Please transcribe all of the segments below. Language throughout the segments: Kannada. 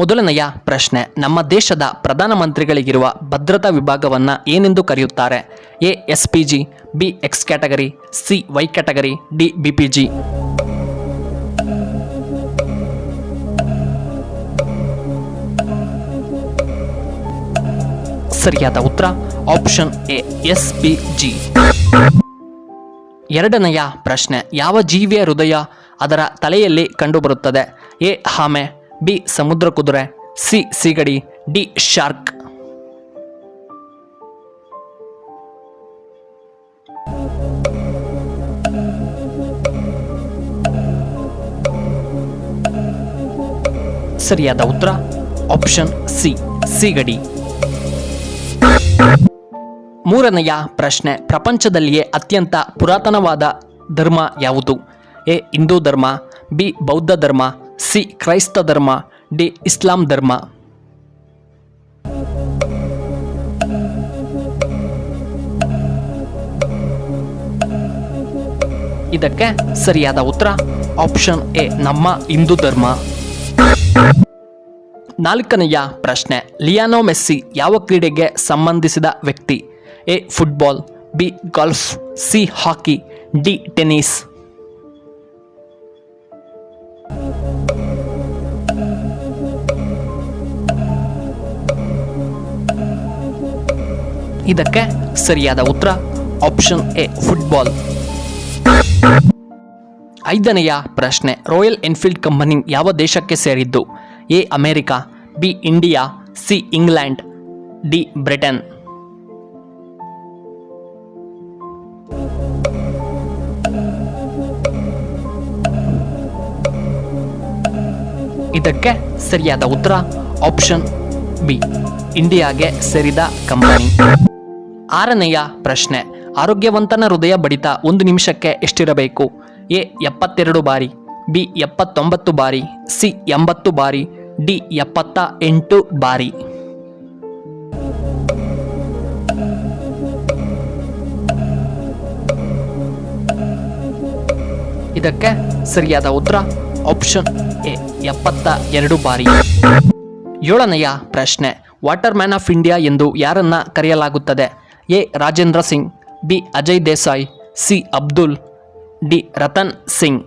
ಮೊದಲನೆಯ ಪ್ರಶ್ನೆ, ನಮ್ಮ ದೇಶದ ಪ್ರಧಾನಮಂತ್ರಿಗಳಿಗಿರುವ ಭದ್ರತಾ ವಿಭಾಗವನ್ನು ಏನೆಂದು ಕರೆಯುತ್ತಾರೆ? A SPG, B X category, C Y category, D BPG. ಸರಿಯಾದ ಉತ್ತರ ಆಪ್ಷನ್ ಎ SPG. ಎರಡನೆಯ ಪ್ರಶ್ನೆ, ಯಾವ ಜೀವಿಯ ಹೃದಯ ಅದರ ತಲೆಯಲ್ಲಿ ಕಂಡುಬರುತ್ತದೆ? ಎ ಆಮೆ, ಬಿ ಸಮುದ್ರ ಕುದುರೆ, ಸಿ ಸೀಗಡಿ, ಡಿ ಶಾರ್ಕ್. ಸರಿಯಾದ ಉತ್ತರ ಆಪ್ಷನ್ ಸಿ ಸೀಗಡಿ. ಮೂರನೆಯ ಪ್ರಶ್ನೆ, ಪ್ರಪಂಚದಲ್ಲಿಯೇ ಅತ್ಯಂತ ಪುರಾತನವಾದ ಧರ್ಮ ಯಾವುದು? ಎ ಹಿಂದೂ ಧರ್ಮ, ಬಿ ಬೌದ್ಧ ಧರ್ಮ, ಸಿ ಕ್ರೈಸ್ತ ಧರ್ಮ, ಡಿ ಇಸ್ಲಾಂ ಧರ್ಮ. ಇದಕ್ಕೆ ಸರಿಯಾದ ಉತ್ತರ ಆಪ್ಷನ್ ಎ ನಮ್ಮ ಹಿಂದೂ ಧರ್ಮ. ನಾಲ್ಕನೆಯ ಪ್ರಶ್ನೆ, ಲಿಯಾನೋ ಮೆಸ್ಸಿ ಯಾವ ಕ್ರೀಡೆಗೆ ಸಂಬಂಧಿಸಿದ ವ್ಯಕ್ತಿ? A football, B golf, C hockey, D tennis. ಇದಕ್ಕೆ ಸರಿಯಾದ ಉತ್ತರ ಆಪ್ಷನ್ ಎ ಫುಟ್ಬಾಲ್. ಐದನೆಯ ಪ್ರಶ್ನೆ, ರಾಯಲ್ ಎನ್ಫೀಲ್ಡ್ ಕಂಪನಿ ಯಾವ ದೇಶಕ್ಕೆ ಸೇರಿದ್ದು? A America, B India, C England, D Britain. ಇದಕ್ಕೆ ಸರಿಯಾದ ಉತ್ತರ ಆಪ್ಷನ್ ಬಿ ಇಂಡಿಯಾಗೆ ಸೇರಿದ ಕಂಪನಿ. ಆರನೆಯ ಪ್ರಶ್ನೆ, ಆರೋಗ್ಯವಂತನ ಹೃದಯ ಬಡಿತ ಒಂದು ನಿಮಿಷಕ್ಕೆ ಎಷ್ಟಿರಬೇಕು? ಎ 72 ಬಾರಿ, ಬಿ 79 ಬಾರಿ, ಸಿ 80 ಬಾರಿ, ಡಿ 78 ಬಾರಿ. ಇದಕ್ಕೆ ಸರಿಯಾದ ಉತ್ತರ ಆಪ್ಷನ್ ಎ 72 ಬಾರಿ. ಏಳನೆಯ ಪ್ರಶ್ನೆ, ವಾಟರ್ ಮ್ಯಾನ್ ಆಫ್ ಇಂಡಿಯಾ ಎಂದು ಯಾರನ್ನ ಕರೆಯಲಾಗುತ್ತದೆ? A Rajendra Singh, B Ajay Desai, C Abdul, D Ratan Singh.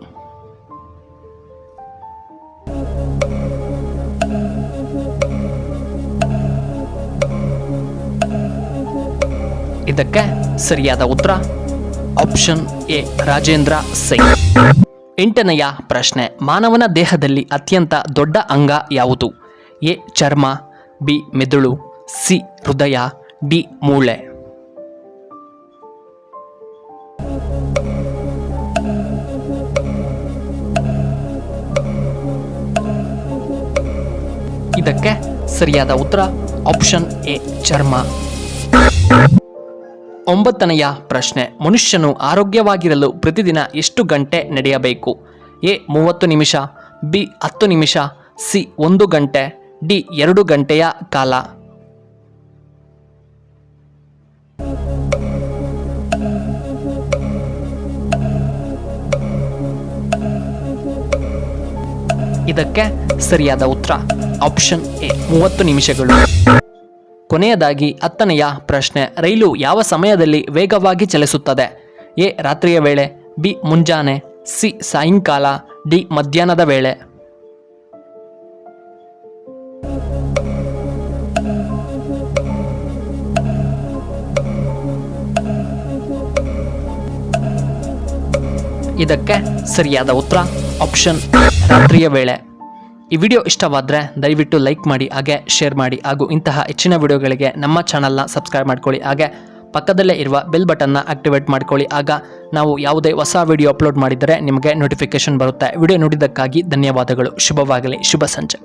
ಇದಕ್ಕೆ ಸರಿಯಾದ ಉತ್ತರ ಆಪ್ಷನ್ ಎ ರಾಜೇಂದ್ರ ಸಿಂಗ್. ಎಂಟನೆಯ ಪ್ರಶ್ನೆ, ಮಾನವನ ದೇಹದಲ್ಲಿ ಅತ್ಯಂತ ದೊಡ್ಡ ಅಂಗ ಯಾವುದು? ಎ ಚರ್ಮ, ಬಿ ಮೆದುಳು, ಸಿ ಹೃದಯ, ಡಿ ಮೂಳೆ. ಇದಕ್ಕೆ ಸರಿಯಾದ ಉತ್ತರ ಆಪ್ಷನ್ ಎ ಚರ್ಮ. ಒಂಬತ್ತನೆಯ ಪ್ರಶ್ನೆ, ಮನುಷ್ಯನು ಆರೋಗ್ಯವಾಗಿರಲು ಪ್ರತಿದಿನ ಎಷ್ಟು ಗಂಟೆ ನಡೆಯಬೇಕು? ಎ 30 ನಿಮಿಷ, ಬಿ 10 ನಿಮಿಷ, ಸಿ 1 ಗಂಟೆ, ಡಿ 2 ಗಂಟೆಯ ಕಾಲ. ಇದಕ್ಕೆ ಸರಿಯಾದ ಉತ್ತರ ಆಪ್ಷನ್ ಎ 30 ನಿಮಿಷಗಳು. ಕೊನೆಯದಾಗಿ 10ನೆಯ ಪ್ರಶ್ನೆ, ರೈಲು ಯಾವ ಸಮಯದಲ್ಲಿ ವೇಗವಾಗಿ ಚಲಿಸುತ್ತದೆ? ಎ ರಾತ್ರಿಯ ವೇಳೆ, ಬಿ ಮುಂಜಾನೆ, ಸಿ ಸಾಯಂಕಾಲ, ಡಿ ಮಧ್ಯಾಹ್ನದ ವೇಳೆ. ಇದಕ್ಕೆ ಸರಿಯಾದ ಉತ್ತರ ಆಪ್ಷನ್ ರಾತ್ರಿಯ ವೇಳೆ. ಈ ವಿಡಿಯೋ ಇಷ್ಟವಾದರೆ ದಯವಿಟ್ಟು ಲೈಕ್ ಮಾಡಿ, ಹಾಗೆ ಶೇರ್ ಮಾಡಿ, ಹಾಗೂ ಇಂತಹ ಹೆಚ್ಚಿನ ವಿಡಿಯೋಗಳಿಗೆ ನಮ್ಮ ಚಾನಲ್ನ ಸಬ್ಸ್ಕ್ರೈಬ್ ಮಾಡ್ಕೊಳ್ಳಿ. ಹಾಗೆ ಪಕ್ಕದಲ್ಲೇ ಇರುವ ಬೆಲ್ ಬಟನ್ನ ಆಕ್ಟಿವೇಟ್ ಮಾಡ್ಕೊಳ್ಳಿ. ಆಗ ನಾವು ಯಾವುದೇ ಹೊಸ ವಿಡಿಯೋ ಅಪ್ಲೋಡ್ ಮಾಡಿದರೆ ನಿಮಗೆ ನೋಟಿಫಿಕೇಶನ್ ಬರುತ್ತೆ. ವಿಡಿಯೋ ನೋಡಿದ್ದಕ್ಕಾಗಿ ಧನ್ಯವಾದಗಳು. ಶುಭವಾಗಲಿ. ಶುಭ ಸಂಜೆ.